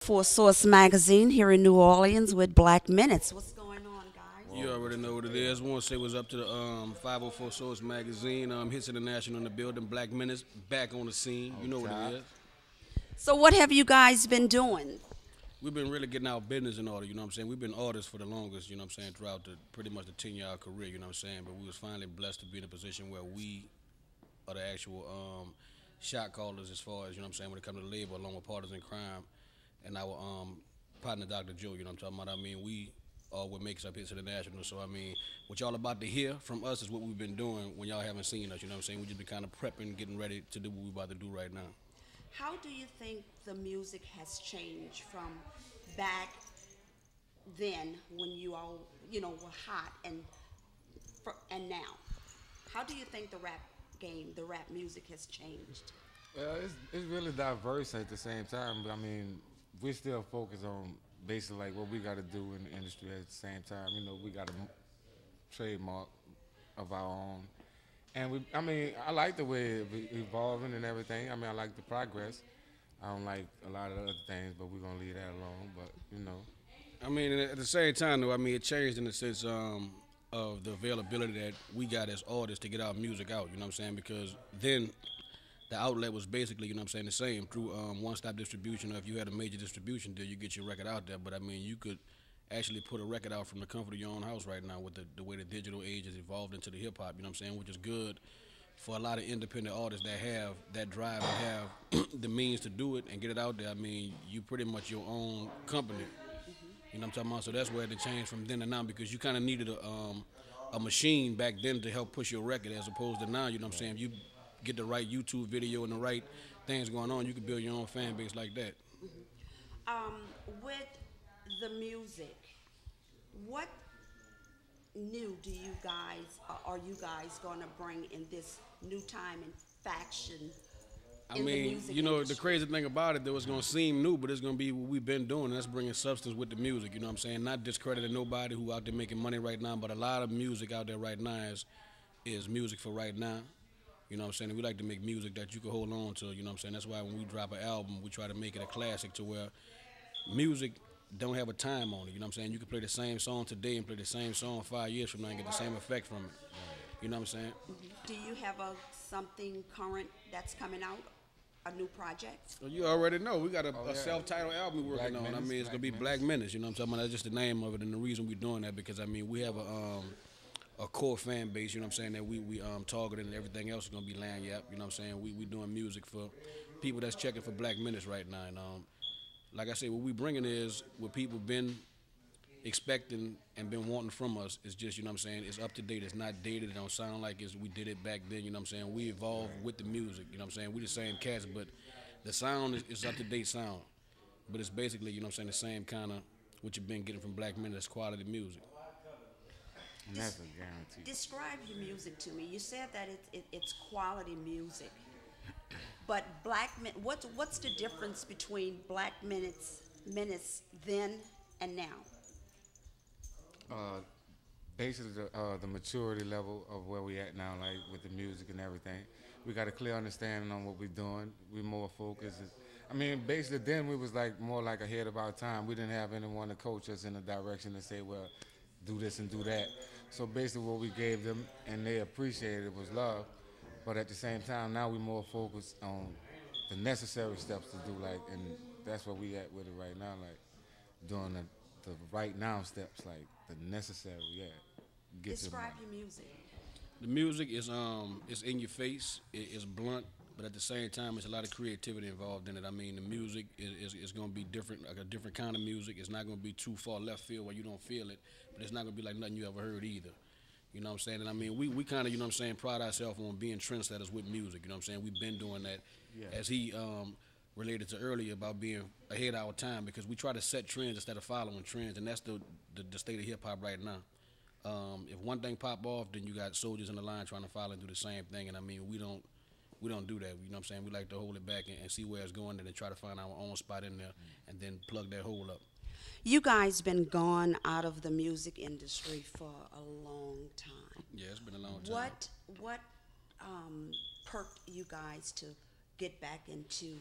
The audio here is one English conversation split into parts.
504 Source Magazine here in New Orleans with Black Menace. What's going on, guys? You already know what it is. Want to say what's up to the 504 Source Magazine. Hits International in the building. Black Menace back on the scene. You know what it is. So, what have you guys been doing? We've been really getting our business in order. You know what I'm saying. We've been artists for the longest. You know what I'm saying, throughout the pretty much the 10-year career. You know what I'm saying. But we was finally blessed to be in a position where we are the actual shot callers as far as, you know what I'm saying, when it comes to labor, along with Partners in Crime and our partner Dr. Joe. You know what I'm talking about. I mean, we are what makes up Hits International. So I mean, what y'all about to hear from us is what we've been doing when y'all haven't seen us. You know what I'm saying. We just been kind of prepping, getting ready to do what we about to do right now. How do you think the music has changed from back then when you all, were hot and now? How do you think the rap game, the rap music has changed? Well, it's really diverse at the same time. But I mean, we still focus on basically like what we got to do in the industry at the same time. You know, we got a trademark of our own, and I mean, I like the way it evolving and everything. I mean, I like the progress. I don't like a lot of other things, but we're gonna leave that alone. But you know, I mean, at the same time, though, I mean, it changed in the sense of the availability that we got as artists to get our music out. You know what I'm saying? Because then the outlet was basically, you know what I'm saying, the same through one-stop distribution. Or if you had a major distribution deal, you get your record out there. But I mean, you could actually put a record out from the comfort of your own house right now with the way the digital age has evolved into the hip hop. You know what I'm saying? Which is good for a lot of independent artists that have that drive and have the means to do it and get it out there. I mean, you pretty much your own company. You know what I'm talking about? So that's where it changed from then to now, because you kind of needed a machine back then to help push your record, as opposed to now. You know what I'm saying? If you get the right YouTube video and the right things going on, you can build your own fan base like that. Um, with the music, what new do you guys, are you guys going to bring in this new time and faction I in the mean, music you know, the industry? crazy thing about it, though, it's going to seem new, but it's going to be what we've been doing, and that's bringing substance with the music, you know what I'm saying? Not discrediting nobody who out there making money right now, but a lot of music out there right now is music for right now. You know what I'm saying? And we like to make music that you can hold on to, you know what I'm saying? That's why when we drop an album, we try to make it a classic to where music don't have a time on it, you know what I'm saying? You can play the same song today and play the same song 5 years from now and get the same effect from it. You know what I'm saying? Do you have something current that's coming out, a new project? Well, you already know we got Oh, a yeah. self-titled album we're working Black on. I Menace, mean, it's gonna Black be Menace. Black Menace. You know what I'm talking about? That's just the name of it, and the reason we're doing that because I mean we have a core fan base. You know what I'm saying, that we targeting, and everything else is gonna be lanyard. You know what I'm saying? We doing music for people that's checking for Black Menace right now, and like I say, what we bringing is what people been expecting and been wanting from us. Is just, you know what I'm saying, it's up to date. It's not dated. It don't sound like we did it back then. You know what I'm saying? We evolved with the music. You know what I'm saying? We the same cats, but the sound is up to date sound. But it's basically, you know what I'm saying, the same kind of what you've been getting from Black Men. That's quality music. and that's a guarantee. Describe your music to me. You said that it's quality music, but what's the difference between Black Menace then and now? Uh, Basically, the maturity level of where we at now, like with the music and everything, we got a clear understanding on what we're doing. We more focused. I mean, basically, then we was like more like ahead of our time. We didn't have anyone to coach us in a direction to say, well, do this and do that. So basically, what we gave them and they appreciated it was love. But at the same time, now we more focused on the necessary steps to do, like, and that's where we at with it right now, like doing the right now steps, like the necessary, yeah, get to the Describe money. your music. The music is it's in your face. It's blunt, but at the same time, there's a lot of creativity involved in it. I mean, the music is going to be different, like a different kind of music. It's not going to be too far left field where you don't feel it, but it's not going to be like nothing you ever heard either. You know what I'm saying? And I mean, we kind of, you know what I'm saying, pride ourselves on being trendsetters with music. You know what I'm saying? We've been doing that, Yeah. as he related to earlier about being ahead of our time, because we try to set trends instead of following trends, and that's the state of hip hop right now. If one thing pop off, then you got soldiers in the line trying to follow and do the same thing. And I mean, we don't do that. You know what I'm saying? We like to hold it back and see where it's going, and then try to find our own spot in there, and then plug that hole up. You guys been gone out of the music industry for a long time. Yeah, it's been a long time. What perked you guys to get back into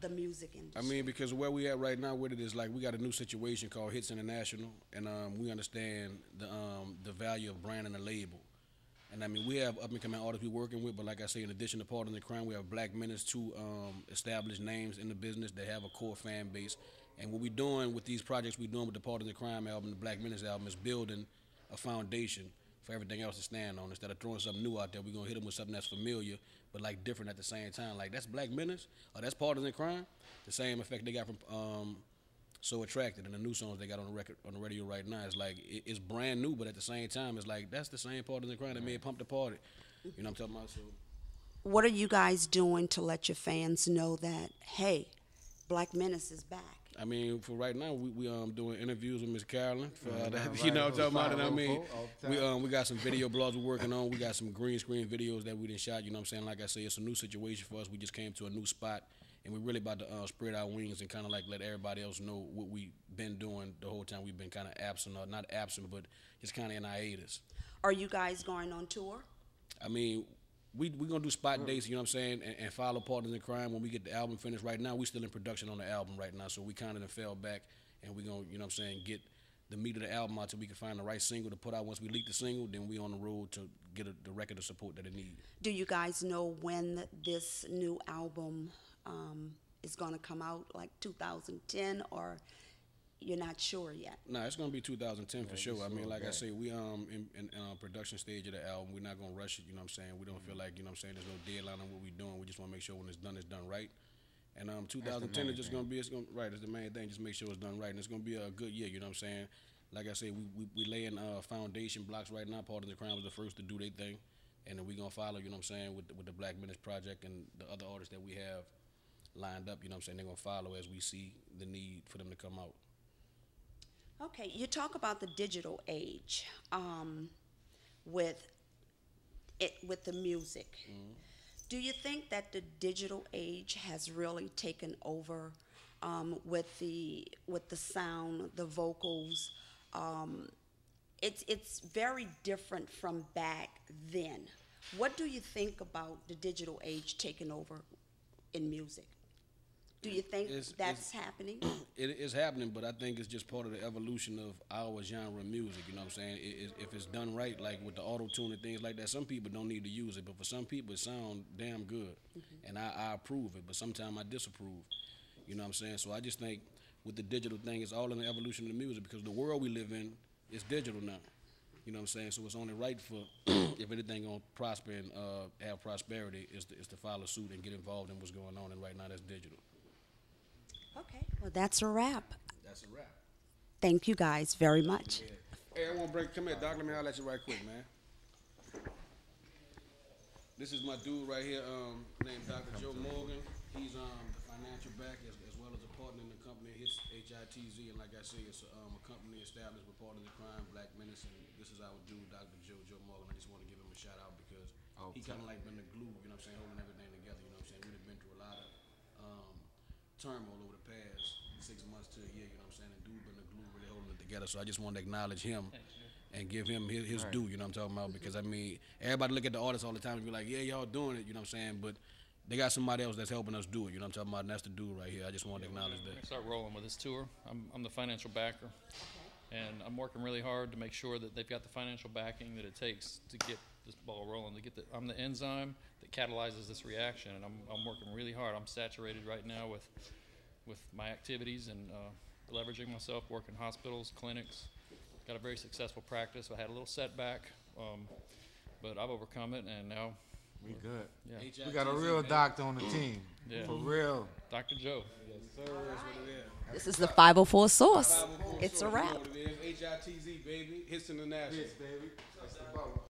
the music I industry? mean, because where we at right now with it is like we got a new situation called Hits International, and we understand the value of branding a label. And I mean, we have up and coming artists we working with, but like I say, in addition to Partners in Crime, we have Black Menace, two established names in the business that have a core fan base. And what we doing with these projects we doing with the Partners in Crime album, the Black Menace album, is building a foundation for everything else to stand on. Instead of throwing something new out there, we're gonna hit them with something that's familiar, but like different at the same time. Like that's Black Menace, or that's Partners in Crime. The same effect they got from So Attracted and the new songs they got on the record on the radio right now. It's like it's brand new, but at the same time, it's like that's the same Partners in Crime that made Pump the Party. You know what I'm talking about? So What are you guys doing to let your fans know that, hey, Black Menace is back? I mean, for right now, we doing interviews with Miss Carolyn. For, right, you know what I'm talking about? And I mean, all the time. we got some video blogs we're working on. We got some green screen videos that we done shot. You know what I'm saying? Like I say, it's a new situation for us. We just came to a new spot, and we're really about to spread our wings and kind of like let everybody else know what we've been doing the whole time we've been kind of absent, or not absent, but just kind of in hiatus. Are you guys going on tour? I mean, we gonna do spot dates, you know what I'm saying, and follow Partners in Crime when we get the album finished. Right now, we still in production on the album right now, so we kind of fell back, and we gonna, you know what I'm saying, get the meat of the album out till we can find the right single to put out. Once we leak the single, then we on the road to get the record of support that it needs. Do you guys know when this new album is going to come out, like 2010, or you're not sure yet? Nah, it's gonna be 2010 for sure. I mean, like I okay. say, we in production stage of the album. We're not gonna rush it. You know what I'm saying? We don't feel like, you know what I'm saying, there's no deadline on what we're doing. We just want to make sure when it's done right. And 2010 is just gonna be, it's the main thing. Just make sure it's done right, and it's gonna be a good year. You know what I'm saying? Like I say, we laying foundation blocks right now. Partners in Crime was the first to do their thing, and then we gonna follow. You know what I'm saying, with the Black Menace project and the other artists that we have lined up. You know what I'm saying? They're gonna follow as we see the need for them to come out. Okay, you talk about the digital age with the music. Do you think that the digital age has really taken over with the sound, the vocals? It's very different from back then. What do you think about the digital age taking over in music? Do you think that's happening? It is happening, but I think it's just part of the evolution of our genre of music. You know what I'm saying? If it's done right, like with the auto tune and things like that, some people don't need to use it, but for some people it sounds damn good, and I approve it. But sometimes I disapprove. You know what I'm saying? So I just think with the digital thing, it's all in the evolution of the music, because the world we live in is digital now. You know what I'm saying? So it's only right for if anything gonna prosper and have prosperity is to follow suit and get involved in what's going on. And right now that's digital. Okay, well, that's a wrap. That's a wrap. Thank you guys very much. Hey, I want to break. Come here, Doc. Let me holler at you right quick, man. This is my dude right here, named Dr. Joe Morgan. He's the financial back as well as a partner in the company. It's HITZ, and like I say, it's a company established with Partners in Crime, Black Menace, and this is our dude, Dr. Joe Morgan. I just want to give him a shout out because he kind of like been the glue, you know what I'm saying, holding everything together. You know what I'm saying? We've been through a lot of turmoil over the past 6 months to a year, you know what I'm saying? And dude been the glue, really holding it together. So I just want to acknowledge him and give him his due, you know what I'm talking about? Because I mean, everybody look at the artists all the time and be like, yeah, y'all doing it, you know what I'm saying? But they got somebody else that's helping us do it, you know what I'm talking about? And that's the dude right here. I just want to acknowledge that. We're gonna start rolling with this tour. I'm the financial backer, and I'm working really hard to make sure that they've got the financial backing that it takes to get this ball rolling. I'm the enzyme that catalyzes this reaction, and I'm working really hard. I'm saturated right now with my activities and leveraging myself, working hospitals, clinics. Got a very successful practice. I had a little setback, but I've overcome it, and now We good. Yeah. We got a real doctor on the team. Yeah. For real. Dr. Joe. Yes, sir. That's what it is. This is the 504 Source. It's a wrap. HITZ, baby. Hits International. Yes, baby. That's the bubble.